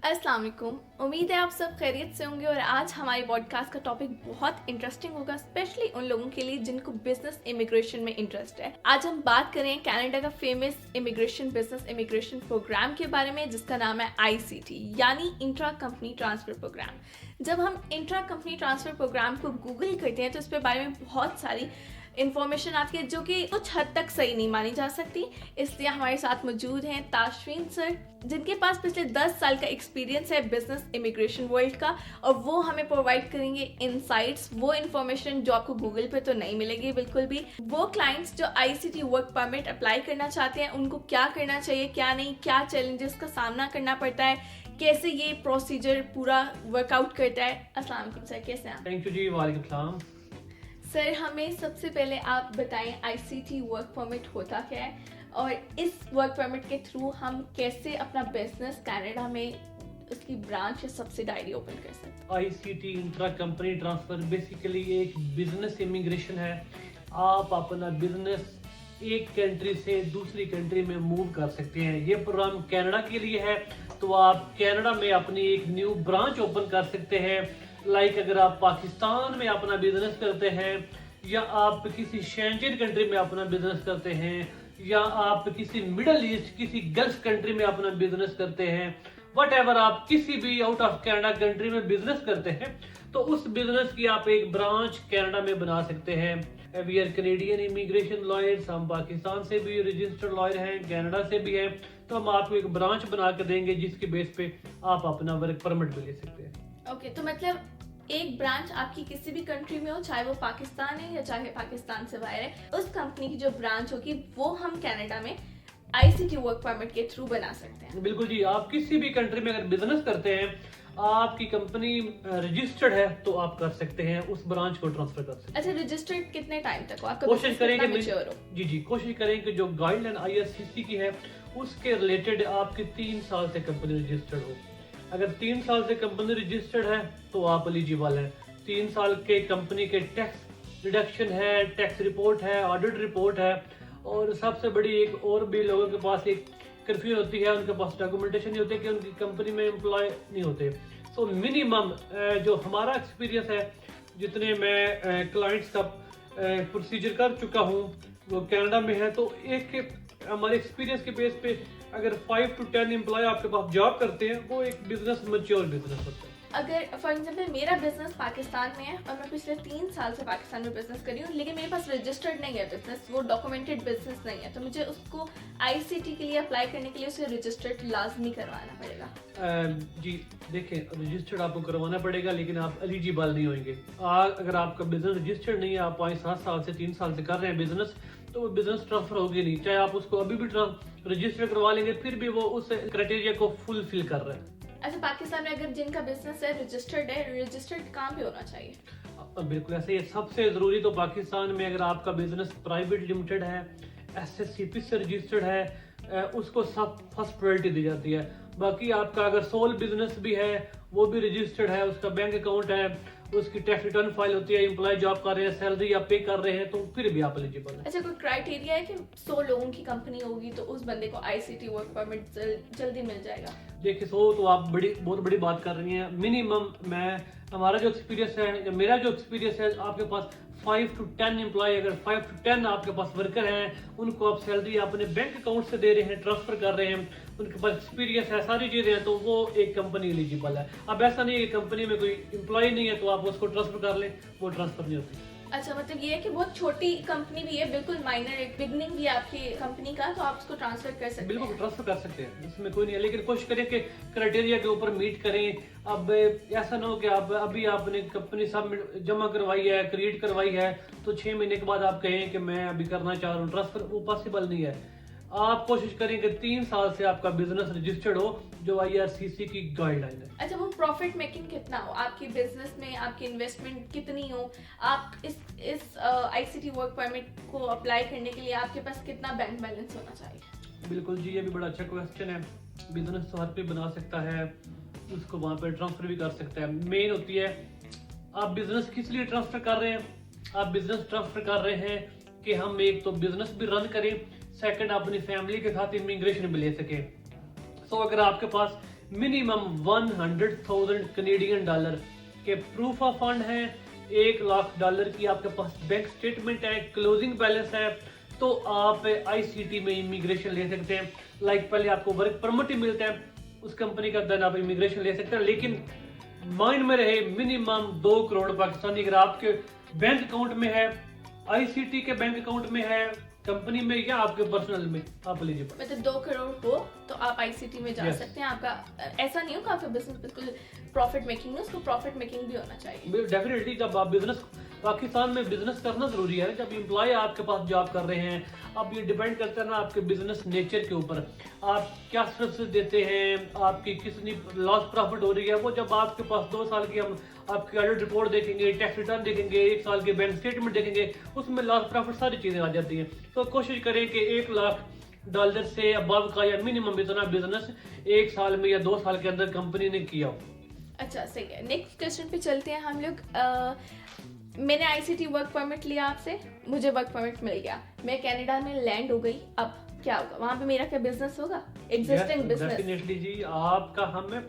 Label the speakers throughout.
Speaker 1: अस्सलाम वालेकुम। उम्मीद है आप सब खैरियत से होंगे और आज हमारे पॉडकास्ट का टॉपिक बहुत इंटरेस्टिंग होगा, स्पेशली उन लोगों के लिए जिनको बिजनेस इमिग्रेशन में इंटरेस्ट है। आज हम बात करें कनाडा का फेमस बिजनेस इमिग्रेशन प्रोग्राम के बारे में, जिसका नाम है ICT यानी इंट्रा कंपनी ट्रांसफर प्रोग्राम। जब हम इंट्रा कंपनी ट्रांसफर प्रोग्राम को गूगल करते हैं तो इस पे बारे में बहुत सारी इन्फॉर्मेशन आती है जो कि कुछ हद तक सही नहीं मानी जा सकती। इसलिए हमारे साथ मौजूद हैं ताशफीन सर, जिनके पास पिछले 10 साल का एक्सपीरियंस है बिजनेस इमिग्रेशन वर्ल्ड का, और वो हमें प्रोवाइड करेंगे इनसाइट्स, वो इन्फॉर्मेशन जो आपको गूगल पे तो नहीं मिलेगी बिल्कुल भी। वो क्लाइंट्स जो ICT वर्क परमिट अप्लाई करना चाहते हैं उनको क्या करना चाहिए, क्या नहीं, क्या चैलेंजेस का सामना करना पड़ता है, कैसे ये प्रोसीजर पूरा वर्कआउट करता है। अस्सलाम वालेकुम सर, कैसे हैं आप?
Speaker 2: थैंक यू जी, वालेकुम सलाम।
Speaker 1: सर, हमें सबसे पहले आप बताएं ICT वर्क परमिट होता क्या है और इस वर्क परमिट के थ्रू हम कैसे अपना बिजनेस कनाडा में उसकी ब्रांच या सब्सिडायरी ओपन कर सकते हैं।
Speaker 2: ICT intra company transfer basically एक बिजनेस इमिग्रेशन है। आप अपना बिजनेस एक कंट्री से दूसरी कंट्री में मूव कर सकते हैं। ये प्रोग्राम कनाडा के लिए है, तो आप कनाडा में अपनी एक न्यू ब्रांच ओपन कर सकते हैं। अगर आप पाकिस्तान में अपना बिजनेस करते हैं, या आप किसी शेंजन कंट्री में अपना बिजनेस करते हैं, या आप किसी मिडल ईस्ट किसी गल्फ कंट्री में अपना बिजनेस करते हैं, वट एवर आप किसी भी आउट ऑफ कनाडा कंट्री में बिजनेस करते हैं, तो उस बिजनेस की आप एक ब्रांच कनाडा में बना सकते हैं। We are Canadian immigration lawyers, हम पाकिस्तान से भी रजिस्टर्ड लॉयर हैं, कनाडा से भी हैं, तो हम आपको एक ब्रांच बना कर देंगे जिसके बेस पे आप अपना वर्क परमिट भी ले सकते हैं।
Speaker 1: ओके, तो मतलब एक ब्रांच आपकी किसी भी कंट्री में हो, चाहे वो पाकिस्तान है या चाहे पाकिस्तान से बाहर है, उस कंपनी की जो ब्रांच होगी वो हम कनाडा में ICT वर्क परमिट के थ्रू बना सकते हैं।
Speaker 2: बिल्कुल जी, आप किसी भी कंट्री में अगर बिजनेस करते हैं, आपकी कंपनी रजिस्टर्ड है, तो आप कर सकते हैं, उस ब्रांच को ट्रांसफर कर सकते हैं।
Speaker 1: अच्छा, रजिस्टर्ड कितने टाइम तक हो? आपका
Speaker 2: कोशिश करेंगे
Speaker 1: मैच्योर हो?
Speaker 2: जी, कोशिश करें कि जो गाइडलाइन IRCC की है उसके रिलेटेड आपकी 3 साल से कंपनी रजिस्टर्ड हो। अगर 3 साल से कंपनी रजिस्टर्ड है तो आप एलिजिबल हैं। 3 साल के कंपनी के टैक्स रिडक्शन है, टैक्स रिपोर्ट है, ऑडिट रिपोर्ट है, और सबसे बड़ी एक और भी लोगों के पास एक कर्फ्यू होती है, उनके पास डॉक्यूमेंटेशन नहीं होते कि उनकी कंपनी में एम्प्लॉय नहीं होते। सो मिनिमम जो हमारा एक्सपीरियंस है, जितने मैं क्लाइंट्स का प्रोसीजर कर चुका हूँ वो कनाडा में है, तो एक हमारे एक्सपीरियंस के बेस पे अगर 5 to 10 एम्प्लॉय आपके पास जॉब करते हैं, वो एक बिजनेस मैच्योर बिजनेस होता है।
Speaker 1: अगर फॉर एग्जाम्पल मेरा बिजनेस पाकिस्तान में है और मैं पिछले 3 साल से पाकिस्तान में बिजनेस कर रही हूँ, लेकिन मेरे पास रजिस्टर्ड नहीं है बिजनेस, वो डॉक्यूमेंटेड बिजनेस नहीं है, तो मुझे उसको ICT के लिए अप्लाई करने के लिए उसे रजिस्टर्ड लाजमी करवाना पड़ेगा।
Speaker 2: जी देखें, रजिस्टर्ड आपको करवाना पड़ेगा, लेकिन आप एलिजिबल नहीं होंगे। अगर आपका बिजनेस रजिस्टर्ड नहीं है, आप 5-7 साल से 3 साल से कर रहे हैं बिजनेस, तो वो बिजनेस ट्रांसफर होगी नहीं। चाहे आप उसको अभी भी रजिस्टर करवा लेंगे, फिर भी वो उस क्राइटेरिया को फुलफिल कर रहे हैं।
Speaker 1: अच्छा, पाकिस्तान में अगर जिनका बिजनेस है रजिस्टर्ड कहाँ पे होना चाहिए?
Speaker 2: बिल्कुल ऐसे ही। सबसे जरूरी तो पाकिस्तान में अगर आपका बिजनेस प्राइवेट लिमिटेड है, SSCP से रजिस्टर्ड है, उसको सब फर्स्ट प्रायोरिटी दी जाती है। बाकी आपका अगर सोल बिजनेस भी है, वो भी रजिस्टर्ड है, उसका बैंक अकाउंट है, उसकी टैक्स रिटर्न फाइल होती है, एम्प्लॉय जॉब कर रहे हैं, सैलरी आप पे कर रहे हैं, तो फिर भी आप एलिजिबल हैं।
Speaker 1: अच्छा, कोई क्राइटेरिया है कि 100 लोगों की कंपनी होगी तो उस बंदे को ICT वर्क परमिट जल्दी मिल जाएगा?
Speaker 2: देखिए, तो आप बहुत बड़ी बात कर रही हैं। मिनिमम हमारा जो एक्सपीरियंस है, या मेरा जो एक्सपीरियंस है, आपके पास 5 to 10 एम्प्लॉय, अगर 5 to 10 आपके पास वर्कर हैं, उनको आप सैलरी अपने बैंक अकाउंट से दे रहे हैं, ट्रांसफर कर रहे हैं, उनके पास एक्सपीरियंस है, सारी चीजें हैं, तो वो एक कंपनी एलिजिबल है। अब ऐसा नहीं है कि कंपनी में कोई एम्प्लॉय नहीं है तो आप उसको ट्रांसफर कर लें, वो ट्रांसफर नहीं होती।
Speaker 1: अच्छा, मतलब ये है कि बहुत छोटी कंपनी भी है, बिल्कुल माइनर, एक बिगनिंग भी है आपकी कंपनी का, तो आप उसको ट्रांसफर कर सकते हैं।
Speaker 2: बिल्कुल ट्रांसफर कर सकते हैं, इसमें कोई नहीं है, लेकिन कोशिश करें कि क्राइटेरिया के ऊपर मीट करें। अब ऐसा ना हो कि आप अभी आपने कंपनी सब जमा करवाई है, क्रिएट करवाई है, तो 6 महीने के बाद आप कहें कि मैं अभी करना चाह रहा हूँ ट्रांसफर, वो पॉसिबल नहीं है। आप कोशिश करें कि 3 साल से आपका बिजनेस रजिस्टर्ड हो, जो IRCC की गाइडलाइन है।
Speaker 1: अच्छा, वो प्रॉफिट मेकिंग कितना हो आपकी बिजनेस में, आपकी इन्वेस्टमेंट कितनी हो, आप इस ICT वर्क परमिट को अप्लाई करने के लिए आपके पास कितना बैंक बैलेंस होना चाहिए?
Speaker 2: बिल्कुल जी, ये भी बड़ा अच्छा क्वेश्चन है। बिजनेस तो हर कोई बना सकता है, उसको वहाँ पे ट्रांसफर भी कर सकता है। मेन होती है आप बिजनेस किस लिए ट्रांसफर कर रहे हैं। आप बिजनेस ट्रांसफर कर रहे हैं कि हम एक तो बिजनेस भी रन करें, सेकंड अपनी फैमिली के साथ इमिग्रेशन भी ले सके। सो अगर आपके पास मिनिमम 100,000 कनेडियन डॉलर के प्रूफ ऑफ फंड है, $1,00,000 की आपके पास बैंक स्टेटमेंट है, क्लोजिंग बैलेंस है, तो आप आईसीटी में इमिग्रेशन ले सकते हैं। लाइक पहले आपको वर्क परमिट ही मिलता है उस कंपनी का, देन आप इमिग्रेशन ले सकते हैं। लेकिन माइंड में रहे मिनिमम 2 करोड़ पाकिस्तानी अगर आपके बैंक अकाउंट में है, आईसीटी के बैंक अकाउंट में है, कंपनी में या आपके पर्सनल में, आप एलिजिबल।
Speaker 1: मतलब 2 करोड़ हो तो आप आईसीटी में जा सकते हैं। आपका ऐसा नहीं हो कि आपका बिजनेस बिल्कुल प्रॉफिट मेकिंग है, उसको प्रॉफिट मेकिंग भी होना चाहिए।
Speaker 2: डेफिनेटली जब आप बिजनेस, पाकिस्तान में बिजनेस करना जरूरी है। जब एम्प्लॉय आपके पास जॉब कर रहे हैं, अब ये डिपेंड करता है ना आपके बिजनेस नेचर के ऊपर, आप क्या सर्विस देते हैं, आपकी कितनी लॉस प्रॉफिट हो रही है। वो जब आपके पास 2 साल की हम आपकी ऑडिट रिपोर्ट देखेंगे, टैक्स रिटर्न देखेंगे, 1 साल के बैंक स्टेटमेंट देखेंगे, उसमें लॉस प्रॉफिट सारी चीजें आ जाती हैं। तो कोशिश करें कि $1,00,000 से अबव का या मिनिमम इतना बिजनेस 1 साल में या 2 साल के अंदर कंपनी ने किया हो।
Speaker 1: अच्छा सही है। नेक्स्ट क्वेश्चन पे चलते हैं हम लोग। मैंने आईसीटी वर्क परमिट लिया आपसे, मुझे वर्क परमिट मिल गया, मैं कनाडा में लैंड हो गई, अब क्या होगा वहां पे? मेरा क्या बिजनेस होगा, एग्जिस्टिंग बिजनेस?
Speaker 2: डेफिनेटली जी, आपका हम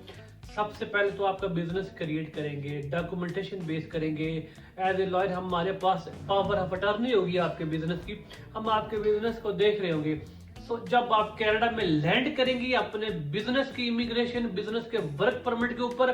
Speaker 2: सबसे पहले तो आपका बिजनेस क्रिएट करेंगे, डॉक्यूमेंटेशन बेस करेंगे। एज ए लॉयर हमारे पास पावर ऑफ अटॉर्नी होगी आपके बिजनेस की, हम आपके बिजनेस को देख रहे होंगे। सो जब आप कनाडा में लैंड करेंगी अपने बिजनेस की इमिग्रेशन, बिजनेस के वर्क परमिट के ऊपर,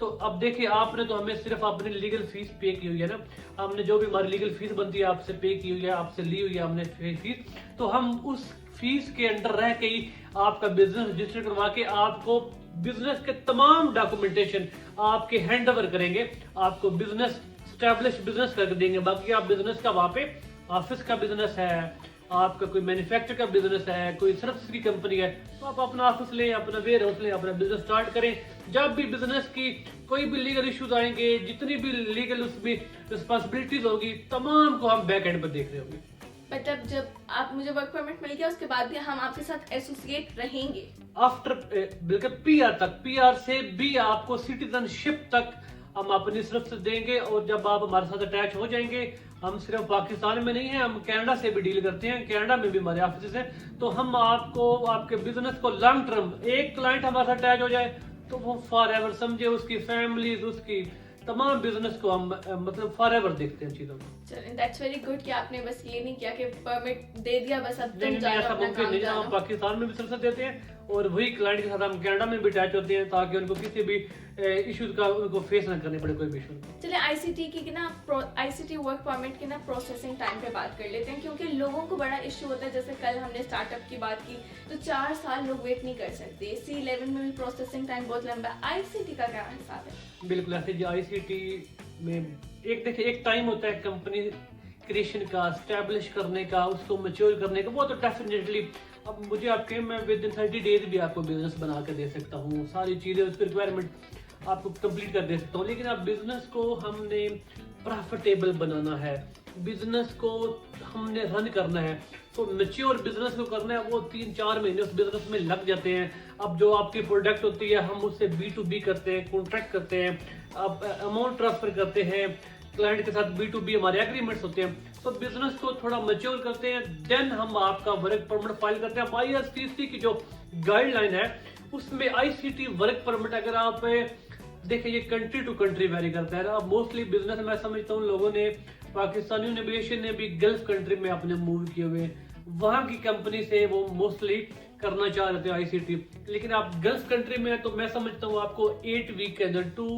Speaker 2: तो अब देखिए आपने तो हमें सिर्फ अपनी लीगल फीस पे की हुई है ना, हमने जो भी हमारी लीगल फीस बनती है आपसे पे की हुई है, आपसे ली हुई है हमने फीस, तो हम उस फीस के अंडर रह के ही आपका बिजनेस रजिस्टर करवा के आपको बिजनेस के तमाम डॉक्यूमेंटेशन आपके हैंड ओवर करेंगे, आपको बिजनेस स्टैब्लिश बिजनेस कर देंगे। बाकी आप बिजनेस का वहाँ पे ऑफिस का बिजनेस है, आपका कोई मैन्युफैक्चर का बिजनेस है, कोई सर्विस की कंपनी है, तो आप अपना ऑफिस लें, अपना वेयर हाउस लें, अपना बिजनेस स्टार्ट करें। जब भी बिजनेस की कोई भी लीगल इश्यूज आएंगे, जितनी भी लीगल उसमें रिस्पॉन्सिबिलिटीज होगी, तमाम को हम बैक एंड पर देख रहे होंगे।
Speaker 1: मतलब जब आप मुझे वर्क परमिट मिल गया उसके बाद भी हम आपके साथ एसोसिएट रहेंगे
Speaker 2: आफ्टर बिल्कुल पीआर तक, पीआर से भी आपको सिटीजनशिप तक हम अपनी तरफ से देंगे। और जब आप हमारे साथ अटैच हो जाएंगे, हम सिर्फ पाकिस्तान में नहीं है, हम कनाडा से भी डील करते हैं, कनाडा में भी हमारे ऑफिस हैं, तो हम आपको आपके बिजनेस को लॉन्ग टर्म, एक क्लाइंट हमारे साथ अटैच हो जाए तो वो फॉर एवर समझे, उसकी फैमिली, उसकी तमाम बिजनेस को हम मतलब फॉर एवर देखते हैं चीजों को।
Speaker 1: चलिए दैट्स वेरी गुड कि आपने बस ये नहीं किया कि परमिट दे दिया बस अब तुम
Speaker 2: नहीं,
Speaker 1: जाओ
Speaker 2: ऐसा
Speaker 1: अपना
Speaker 2: मुमकिन
Speaker 1: काम
Speaker 2: नहीं।
Speaker 1: जानो।
Speaker 2: हम पाकिस्तान में भी सर्विस देते हैं और वही क्लाइंट के साथ हम कनाडा में भी अटैच होते हैं, ताकि उनको किसी भी इश्यूज का उनको फेस ना करने पड़े, कोई भी इशू।
Speaker 1: चलिए आईसीटी की ना आईसीटी वर्क परमिट की ना प्रोसेसिंग टाइम पे बात कर लेते हैं, क्योंकि लोगों को बड़ा इशू होता है। जैसे कल हमने स्टार्टअप की बात की तो 4 साल लोग वेट नहीं कर सकते, C11 में भी प्रोसेसिंग टाइम बहुत लंबा है। आईसीटी का क्या हिसाब है?
Speaker 2: बिल्कुल ऐसे जी, आईसीटी में एक देखिए एक टाइम होता है कंपनी क्रिएशन का, स्टैब्लिश करने का, उसको मैच्योर करने का, वो तो डेफिनेटली अब मुझे आपके मैं विद इन 30 डेज भी आपको बिजनेस बना कर दे सकता हूँ, सारी चीजें उसकी रिक्वायरमेंट आपको कंप्लीट कर दे सकता हूँ। लेकिन आप बिजनेस को हमने प्रॉफिटेबल बनाना है, बिजनेस को हमने रन करना है, तो मैच्योर बिजनेस को करना है, वो 3-4 महीने उस बिजनेस में लग जाते हैं। अब जो आपकी प्रोडक्ट होती है हम उससे B2B करते हैं, कॉन्ट्रैक्ट करते हैं, अब अमाउंट ट्रांसफर करते हैं, क्लाइंट के साथ B2B हमारे एग्रीमेंट्स होते हैं, तो बिजनेस को थोड़ा मैच्योर करते हैं, देन हम आपका वर्क परमिट फाइल करते हैं। IRCC की जो गाइडलाइन है उसमें आईसीटी वर्क परमिट, अगर आप देखिए ये कंट्री टू कंट्री वेरी करता है ना, मोस्टली बिजनेस मैं समझता हूँ लोगों ने, पाकिस्तानियों ने भी, एशियन ने भी गल्फ कंट्री में अपने मूव किए हुए, वहां की कंपनी से वो मोस्टली करना चाह रहे थे आईसीटी। लेकिन आप गल्फ कंट्री में है तो मैं समझता हूँ आपको 8 वीक के अंदर, 2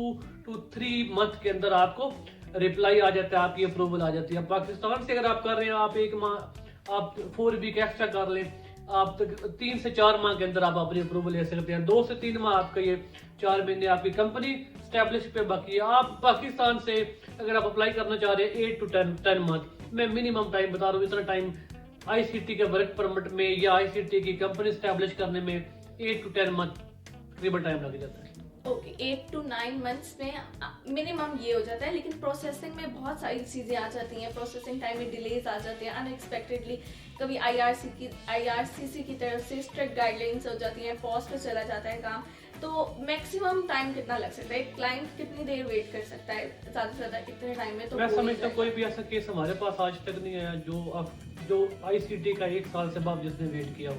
Speaker 2: to 3 मंथ के अंदर आपको रिप्लाई आ जाता है, आपकी अप्रूवल आ जाती है। पाकिस्तान से अगर आप कर रहे हैं, आप 1 माह, आप 4 वीक एक्स्ट्रा कर लें, आप 3 से 4 माह के अंदर आप अपनी अप्रूवल ले सकते हैं। 2 से 3 माह आपका, ये 4 महीने आपकी कंपनी स्टैब्लिश पे बाकी है। आप पाकिस्तान से अगर आप अप्लाई करना चाह रहे हैं 8 to 10 मंथ, मैं मिनिमम टाइम बता रहा हूँ, इतना टाइम आईसीटी के वर्क परमिट में या आईसीटी की कंपनी स्टैब्लिश करने में 8 to 10 मंथ तकरीबन टाइम लग जाता है।
Speaker 1: ओके 8 to 9 मंथ्स में मिनिमम ये हो जाता है, लेकिन प्रोसेसिंग में बहुत सारी चीज़ें आ जाती हैं, प्रोसेसिंग टाइम में डिलेज आ जाते हैं अनएक्सपेक्टेडली। कभी आईआरसीसी की तरफ से स्ट्रिक्ट गाइडलाइंस हो जाती हैं, पॉज पे चला जाता है काम, तो मैक्सिमम टाइम कितना लग सकता है? क्लाइंट कितनी देर वेट कर सकता है ज़्यादा से ज़्यादा कितने टाइम में? तो
Speaker 2: मैं समझता हूँ कोई भी ऐसा केस हमारे पास आज तक नहीं आया जो आईसीटी का 1 साल से बाद जिसने वेट किया हो।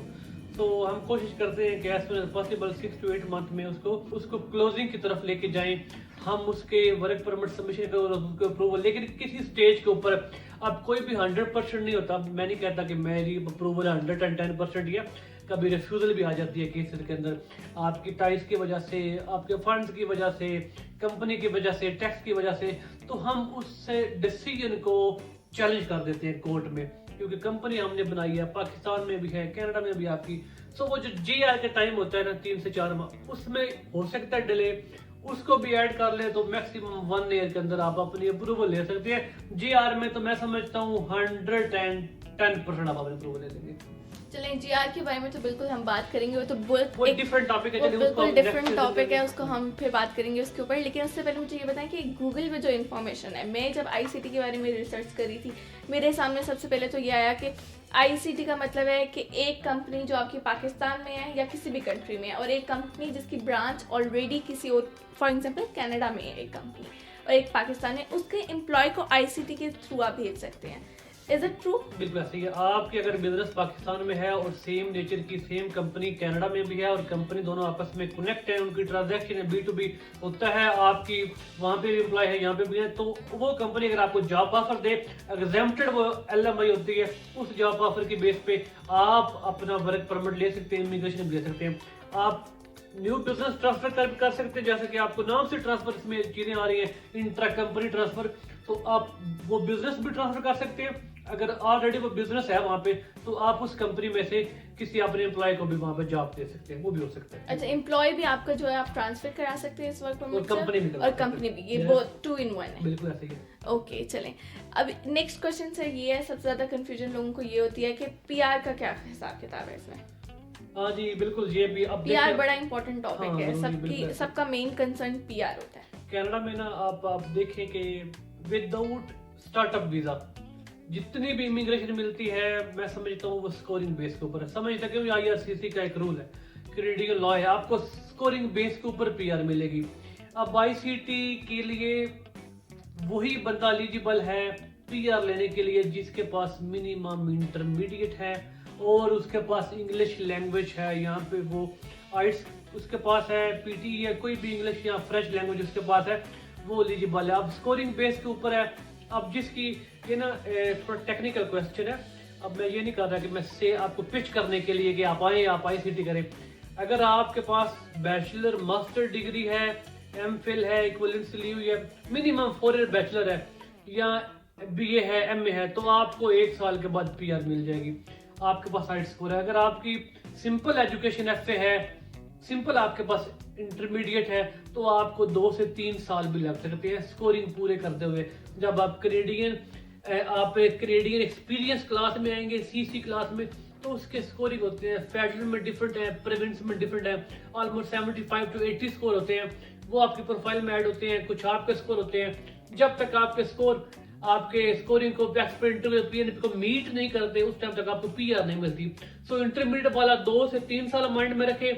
Speaker 2: तो हम कोशिश करते हैं कि as soon as possible 6 to 8 month में उसको क्लोजिंग की तरफ लेके जाएं। हम उसके वर्क परमिट सबमिशन करें और उसके अप्रूवल, लेकिन किसी स्टेज के ऊपर अब कोई भी 100% नहीं होता। मैं नहीं कहता कि मेरी अप्रूवल 110% या कभी रिफ्यूजल भी आ जाती है केसेस के अंदर, आपकी टाइज की वजह से, आपके फंड्स की वजह से, कंपनी की वजह से, टैक्स की वजह से, तो हम उससे डिसीजन को चैलेंज कर देते हैं कोर्ट में, क्योंकि कंपनी हमने बनाई है, पाकिस्तान में भी है, कनाडा में भी आपकी। सो वो जो GR का टाइम होता है ना 3 से 4 माह, उसमें हो सकता है डिले, उसको भी ऐड कर ले तो मैक्सिमम 1 ईयर के अंदर आप अपनी अप्रूवल ले सकते हैं। GR में तो मैं समझता हूँ 110% आप अपनी अप्रूवल ले लेंगे।
Speaker 1: चलें, GR के बारे में तो बिल्कुल हम बात करेंगे, वो तो बहुत
Speaker 2: वो डिफरेंट टॉपिक है,
Speaker 1: वो
Speaker 2: चलिए उसको
Speaker 1: बिल्कुल
Speaker 2: हम
Speaker 1: डिफरेंट
Speaker 2: next
Speaker 1: टॉपिक है,
Speaker 2: season
Speaker 1: उसको हम फिर बात करेंगे उसके ऊपर। लेकिन उससे पहले मुझे ये बताएं कि गूगल में जो इन्फॉर्मेशन है, मैं जब ICT के बारे में रिसर्च करी थी, मेरे सामने सबसे पहले तो ये आया कि ICT का मतलब है कि एक कंपनी जो आपकी पाकिस्तान में है या किसी भी कंट्री में है, और एक कंपनी जिसकी ब्रांच ऑलरेडी किसी और, फॉर एग्जाम्पल कनाडा में है एक कंपनी और एक पाकिस्तान में, उसके एम्प्लॉय को ICT के थ्रू आप भेज सकते हैं। Is it true?
Speaker 2: बिल्कुल ऐसे ही है। आपकी अगर बिजनेस पाकिस्तान में है और सेम नेचर की सेम कंपनी कनाडा में भी है और कंपनी दोनों आपस में कनेक्ट है, उनकी ट्रांजैक्शन है, B2B होता है, आपकी वहाँ पे भी एम्प्लॉय है, यहाँ पे भी है, तो वो कंपनी अगर आपको जॉब ऑफर दे, एग्जेम्प्टेड वो LMI होती है, उस जॉब ऑफर की बेस पे आप अपना वर्क परमिट ले सकते हैं, इमिग्रेशन भी ले सकते हैं, आप न्यू बिजनेस ट्रांसफर कर सकते हैं, जैसे कि आपको नाम से ट्रांसफर इसमें चीजें आ रही है, इंट्रा कंपनी ट्रांसफर, तो आप वो बिजनेस भी ट्रांसफर कर सकते हैं। अगर ऑलरेडी वो बिजनेस है वहाँ पे, तो आप उस कंपनी में से किसी अपने एम्प्लॉय को भी वहाँ पे जॉब दे सकते हैं, वो भी हो सकता है।
Speaker 1: अच्छा, एम्प्लॉय भी आपका जो है आप ट्रांसफर करा सकते हैं इस वर्क परमिट से, और कंपनी भी, ये बहुत 2 in 1 है।
Speaker 2: बिल्कुल ऐसे ही है।
Speaker 1: ओके, चलें, अब नेक्स्ट क्वेश्चन से ये है, सबसे ज्यादा कंफ्यूजन लोगों को ये होती है कि PR का क्या हिसाब किताब है इसमें?
Speaker 2: हाँ जी बिल्कुल, ये भी अब
Speaker 1: PR बड़ा इंपॉर्टेंट टॉपिक
Speaker 2: हाँ,
Speaker 1: है, सबका मेन कंसर्न PR होता है।
Speaker 2: कनाडा में ना आप देखें कि विदाउट स्टार्टअप वीजा जितनी भी इमिग्रेशन मिलती है, मैं समझता हूँ वो स्कोरिंग बेस के ऊपर है। समझता कि IRCC का एक रूल है, क्रेडिट लॉ है, आपको स्कोरिंग बेस के ऊपर PR मिलेगी। अब ICT के लिए वही बंदा एलिजिबल है PR लेने के लिए जिसके पास मिनिमम इंटरमीडिएट है और उसके पास इंग्लिश लैंग्वेज है, यहाँ पे वो आइट्स उसके पास है, PT या कोई भी इंग्लिश या फ्रेंच लैंग्वेज उसके पास है, वो एलिजिबल है। अब स्कोरिंग बेस के ऊपर है। अब जिसकी ये ना थोड़ा टेक्निकल क्वेश्चन है, अब मैं ये नहीं कर रहा कि मैं से आपको पिच करने के लिए कि आप आए, आप ICT करें। अगर आपके पास बैचलर मास्टर डिग्री है, MPhil है, इक्विवेलेंस ली हुई है, मिनिमम 4 ईयर बैचलर है या BA है, MA है, तो आपको 1 साल के बाद PR मिल जाएगी। आपके पास हाई स्कोर है। अगर आपकी सिंपल एजुकेशन FA है, सिंपल आपके पास इंटरमीडिएट है, तो आपको 2 से 3 साल भी लग सकते हैं स्कोरिंग पूरे करते हुए। जब आप कैनेडियन एक्सपीरियंस क्लास में आएंगे, CC क्लास में, तो उसके स्कोरिंग होते हैं फेडरल में डिफरेंट है, प्रोविंस में डिफरेंट है, ऑलमोस्ट 75 to 80 स्कोर होते हैं, वो आपकी प्रोफाइल में ऐड होते हैं, कुछ आपके स्कोर होते हैं। जब तक आपके स्कोर आपके स्कोरिंग को PNP को मीट नहीं करते, उस टाइम तक आपको PR नहीं मिलती। सो इंटरमीडिएट वाला 2 से 3 साल माइंड में रखे,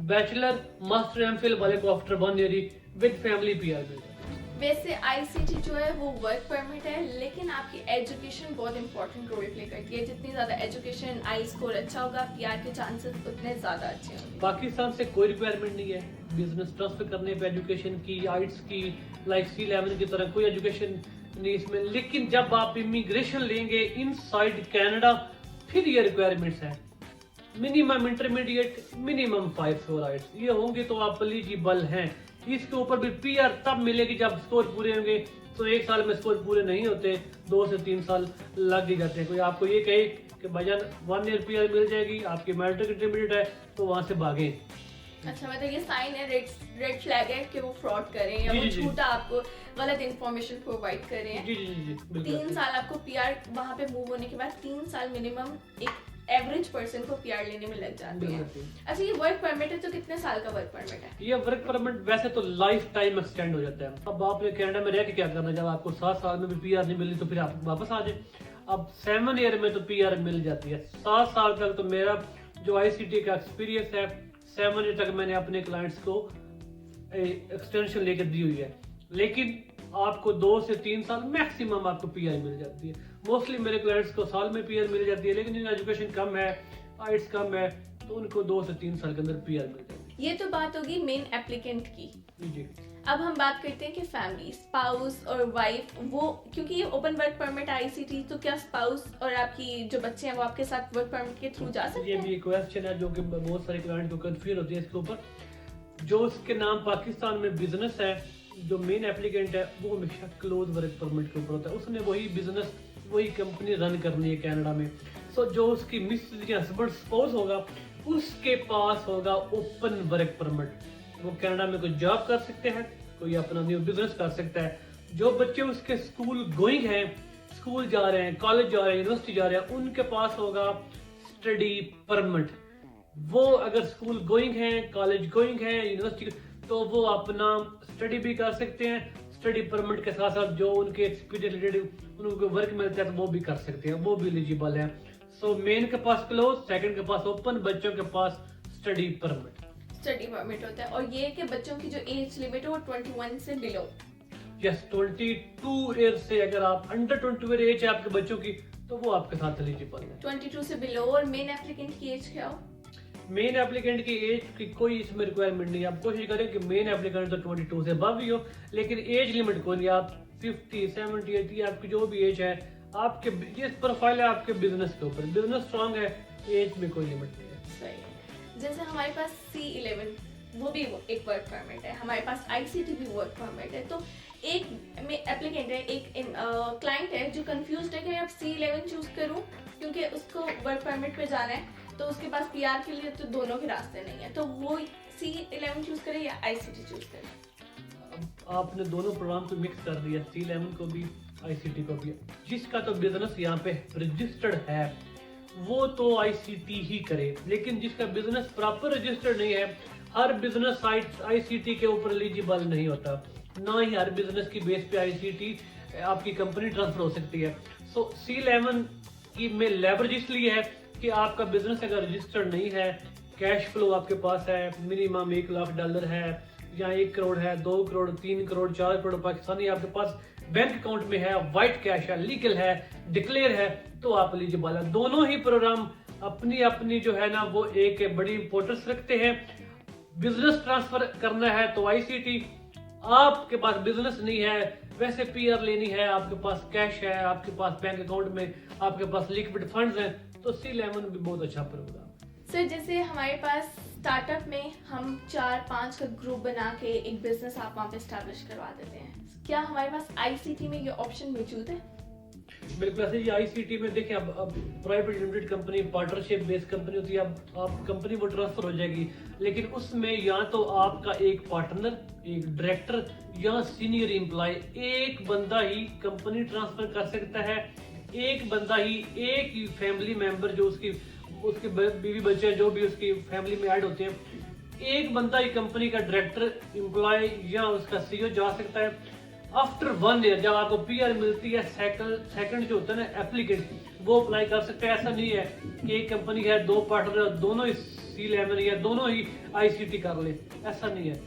Speaker 2: बैचलर मास्टर MPhil वाले को after 1 year with family PR मिलता है।
Speaker 1: वैसे ICT जो है वो वर्क परमिट है, लेकिन आपकी एजुकेशन बहुत इंपॉर्टेंट रोल प्ले करती है। जितनी ज्यादा एजुकेशन आई स्कोर अच्छा होगा, PR के चांसेस उतने ज्यादा अच्छे होंगे।
Speaker 2: पाकिस्तान से कोई रिक्वायरमेंट नहीं है बिजनेस ट्रांसफर करने पे एजुकेशन की, आइट्स की, लाइक C11 की तरह कोई एजुकेशन नहीं इसमें। लेकिन जब आप इमिग्रेशन लेंगे इनसाइड कनाडा, फिर ये रिक्वायरमेंट्स हैं, मिनिमम इंटरमीडिएट, मिनिमम 5 आइट्स, ये होंगे तो आप एलिजिबल हैं। इसके ऊपर भी PR तब मिलेगी जब स्कोर पूरे होंगे। तो 1 साल में स्कोर पूरे नहीं होते, 2 से 3 साल लग ही जाते हैं। कोई आपको ये कहे कि भाईजान 1 ईयर PR मिल जाएगी, आपकी मैट्रिक इंटरमीडिएट है, तो वहां से भागे।
Speaker 1: अच्छा, मतलब ये साइन है, रेड फ्लैग है कि वो फ्रॉड करें या वो झूठा आपको गलत इन्फॉर्मेशन प्रोवाइड करें।
Speaker 2: जी
Speaker 1: 3 साल आपको PR वहाँ पे मूव होने के बाद 3 साल मिनिमम एक एवरेज पर्सन को PR लेने में लग जाते हैं। अच्छा, ये वर्क परमिट है तो कितने साल का वर्क परमिट है?
Speaker 2: ये वर्क परमिट वैसे तो लाइफ टाइम एक्सटेंड हो जाता है। अब आपने कनाडा में रह के क्या करना, जब आपको 7 साल में भी PR नहीं मिली तो फिर आप वापस आ जाए। अब 7 ईयर में तो PR मिल जाती है। 7 साल तक तो मेरा जो ICT का एक्सपीरियंस है, 7 ईयर तक मैंने अपने क्लाइंट्स को एक्सटेंशन लेकर दी हुई है। लेकिन आपको 2 से 3 साल मैक्सिमम आपको PR मिल जाती है। मोस्टली मेरे क्लाइंट्स को साल में PR मिल जाती है, लेकिन जिनकी एजुकेशन कम है, आइट्स कम है, तो उनको 2 से 3 साल के अंदर PR मिल जाएगी।
Speaker 1: ये तो बात होगी मेन एप्लीकेंट की।
Speaker 2: जी।
Speaker 1: अब हम बात करते हैं कि फैमिली, स्पाउस और वाइफ, वो क्योंकि ये ओपन वर्क परमिट ICT, तो क्या स्पाउस और आपकी जो बच्चे हैं वो आपके साथ वर्क परमिट के थ्रू जा सकते
Speaker 2: ये
Speaker 1: हैं?
Speaker 2: भी एक क्वेश्चन है जो कि बहुत सारे क्लाइंट को कंफ्यूज होती है इसके ऊपर। जो उसके नाम पाकिस्तान में बिजनेस है, जो मेन एप्लीकेंट है वो हमेशा क्लोज वर्क परमिट के ऊपर होता है। उसने वही बिजनेस, वही कंपनी रन करनी है कनाडा में। सो जो उसकी मिसेज या हस्बैंड स्पाउस होगा उसके पास होगा ओपन वर्क परमिट। वो कनाडा में कोई जॉब कर सकते हैं, कोई अपना न्यू बिजनेस कर सकता है। जो बच्चे उसके स्कूल गोइंग हैं, स्कूल जा रहे हैं, कॉलेज जा रहे हैं, यूनिवर्सिटी जा रहे हैं, उनके पास होगा स्टडी परमिट। वो अगर स्कूल गोइंग है, कॉलेज गोइंग है, यूनिवर्सिटी, तो वो अपना स्टडी भी कर सकते हैं। स्टडी परमिट के साथ साथ जो उनके एक्सपीरियंस रिलेटेड उनको वर्क मिलता है तो वो भी कर सकते हैं, वो भी एलिजिबल है। सो मेन के पास क्लोज, सेकंड के पास ओपन, बच्चों के पास स्टडी परमिट।
Speaker 1: स्टडी परमिट होता है, और ये कि बच्चों की जो एज लिमिट है वो 21 से बिलो।
Speaker 2: यस, 22 ईयर से, अगर आप अंडर 21 एज है आपके बच्चों की तो वो आपके साथ एलिजिबल है।
Speaker 1: 22 से बिलो। और मेन एप्लीकेंट की एज क्या हो?
Speaker 2: मेन एप्लीकेंट की एज की कोई इसमें रिक्वायरमेंट नहीं है। आप कोशिश करें कि मेन एप्लीकेंट तो 22 से अबव ही हो, लेकिन एज लिमिट कोई नहीं। आप 50, 70, 80 आपकी जो भी एज है, आपके ये प्रोफाइल है आपके बिजनेस के ऊपर। बिजनेस स्ट्रांग है, एज में कोई लिमिट नहीं है।
Speaker 1: सही है। जैसे हमारे पास C11 वो भी एक वर्क परमिट है, हमारे पास ICT भी वर्क परमिट है। तो एक एप्लीकेंट है, एक क्लाइंट है जो कंफ्यूज्ड है कि अब C11 चूज करूं क्योंकि उसको वर्क परमिट पे जाना है, तो उसके पास PR के लिए तो दोनों के रास्ते नहीं है, तो वो C11 चूज करे या ICT चूज करे?
Speaker 2: अब आपने दोनों प्रोग्राम को मिक्स कर दिया, C11 को भी, ICT को भी। जिसका तो बिजनेस यहाँ पे रजिस्टर्ड है वो तो ICT ही करे, लेकिन जिसका बिजनेस प्रॉपर रजिस्टर्ड नहीं है, हर बिजनेस साइट ICT के ऊपर एलिजिबल नहीं होता। ना ही हर बिजनेस की बेस पे ICT आपकी कंपनी ट्रांसफर हो सकती है। सो C11 की में लेवरेज इसलिए है कि आपका बिजनेस अगर रजिस्टर्ड नहीं है, कैश फ्लो आपके पास है, मिनिमम $1 लाख है, या 1 करोड़ है, 2 करोड़, 3 करोड़, 4 करोड़ पाकिस्तानी आपके पास बैंक अकाउंट में है, व्हाइट कैश है, लीगल है, डिक्लेयर है, तो आप एलिजिबल है। दोनों ही प्रोग्राम अपनी अपनी जो है ना वो एक बड़ी इंपॉर्टेंस रखते हैं। बिजनेस ट्रांसफर करना है तो ICT, आपके पास बिजनेस नहीं है, वैसे PR लेनी है, आपके पास कैश है, आपके पास बैंक अकाउंट में आपके पास लिक्विड फंड्स हैं, तो C11 भी बहुत अच्छा प्रोग्राम।
Speaker 1: सर जैसे हमारे पास स्टार्टअप में हम 4-5 का ग्रुप बना के एक बिजनेस आप वहाँ पे स्टैब्लिश करवा देते हैं, क्या हमारे पास ICT में ये ऑप्शन मौजूद है?
Speaker 2: बिल्कुल ऐसे ही ICT में देखें, अब private limited company, partnership based company होती है। अब आप कंपनी वो ट्रांसफर हो जाएगी, लेकिन उसमें या तो आपका एक पार्टनर, एक डायरेक्टर या सीनियर एम्प्लॉय, एक बंदा ही कंपनी ट्रांसफर कर सकता है। एक बंदा ही, एक ही फैमिली मेंबर जो उसके बीवी बच्चे जो भी उसकी फैमिली में ऐड होते हैं, एक बंदा ही कंपनी का डायरेक्टर, एम्प्लॉय या उसका CEO जा सकता है। आफ्टर 1 ईयर जब आपको PR मिलती है, सेकंड जो होता है ना एप्लीकेंट, वो अप्लाई कर सकते हैं। ऐसा नहीं है कि एक कंपनी है, 2 पार्टनर, दोनों ही C11 या दोनों ही ICT कर ले, ऐसा नहीं है।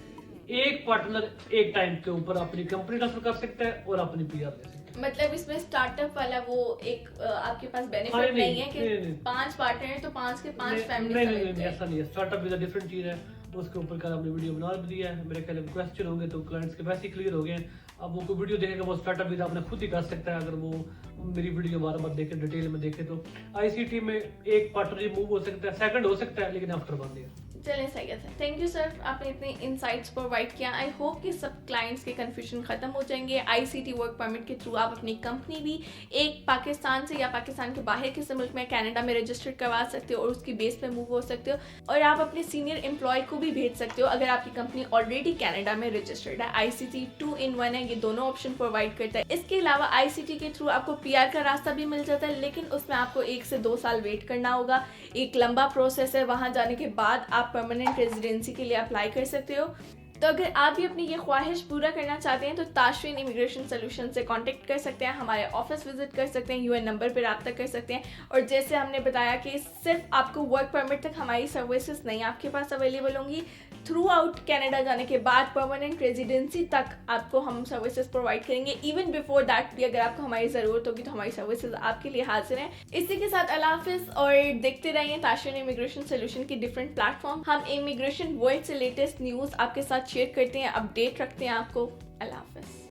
Speaker 2: एक पार्टनर एक टाइम के ऊपर अपनी कंपनी ट्रांसफर कर सकता है और अपनी PR ले सकता है।
Speaker 1: मतलब इसमें स्टार्टअप वाला वो एक आपके पास बेनिफिट नहीं है कि 5 पार्टनर है तो 5 के 5 फैमिली।
Speaker 2: नहीं, ऐसा नहीं है। स्टार्टअप भी डिफरेंट चीज है, उसके ऊपर का हमने वीडियो बना भी दिया है। मेरे ख्याल में क्वेश्चन होंगे तो क्लाइंट्स के वैसे ही क्लियर हो गए। अब वो कोई वीडियो देखेगा वो स्टार्टअप भी अपने खुद ही कर सकता है, अगर वो मेरी वीडियो बार बार देखे, डिटेल में देखे। तो ICT में एक पार्टनर मूव हो सकता है, सेकंड हो सकता है, लेकिन आफ्टर 1 ईयर।
Speaker 1: चलें, सही है सर। थैंक यू सर, आपने इतने इनसाइट्स प्रोवाइड किया। आई होप कि सब क्लाइंट्स के कन्फ्यूजन खत्म हो जाएंगे। ICT वर्क परमिट के थ्रू आप अपनी कंपनी भी एक पाकिस्तान से या पाकिस्तान के बाहर किसी मुल्क में कनाडा में रजिस्टर्ड करवा सकते हो और उसकी बेस पे मूव हो सकते हो, और आप अपने सीनियर एम्प्लॉय को भी भेज सकते हो अगर आपकी कंपनी ऑलरेडी कनाडा में रजिस्टर्ड है। ICT 2 in 1 है, ये दोनों ऑप्शन प्रोवाइड करता है। इसके अलावा ICT के थ्रू आपको PR का रास्ता भी मिल जाता है, लेकिन उसमें आपको 1 से 2 साल वेट करना होगा। एक लंबा प्रोसेस है, वहाँ जाने के बाद आप परमानेंट रेजिडेंसी के लिए अप्लाई कर सकते हो। तो अगर आप भी अपनी ये ख्वाहिश पूरा करना चाहते हैं तो ताशरीन इमिग्रेशन सोल्यूशन से कांटेक्ट कर सकते हैं, हमारे ऑफिस विजिट कर सकते हैं, UN नंबर पर रब्ता कर सकते हैं। और जैसे हमने बताया कि सिर्फ आपको वर्क परमिट तक हमारी सर्विसेज नहीं आपके पास अवेलेबल होंगी, थ्रू आउट कनाडा जाने के बाद परमानेंट रेजिडेंसी तक आपको हम सर्विसेज प्रोवाइड करेंगे। इवन बिफोर दैट भी अगर आपको हमारी ज़रूरत होगी तो हमारी सर्विसेज आपके लिए हाजिर हैं। इसी के साथ अल्लाह हाफिज़ और देखते रहिए ताशरीन इमिग्रेशन सोल्यूशन की डिफरेंट प्लेटफॉर्म। हम इमिग्रेशन वर्ल्ड से लेटेस्ट न्यूज़ आपके साथ शेयर करते हैं, अपडेट रखते हैं आपको। अल्लाह हाफिज़।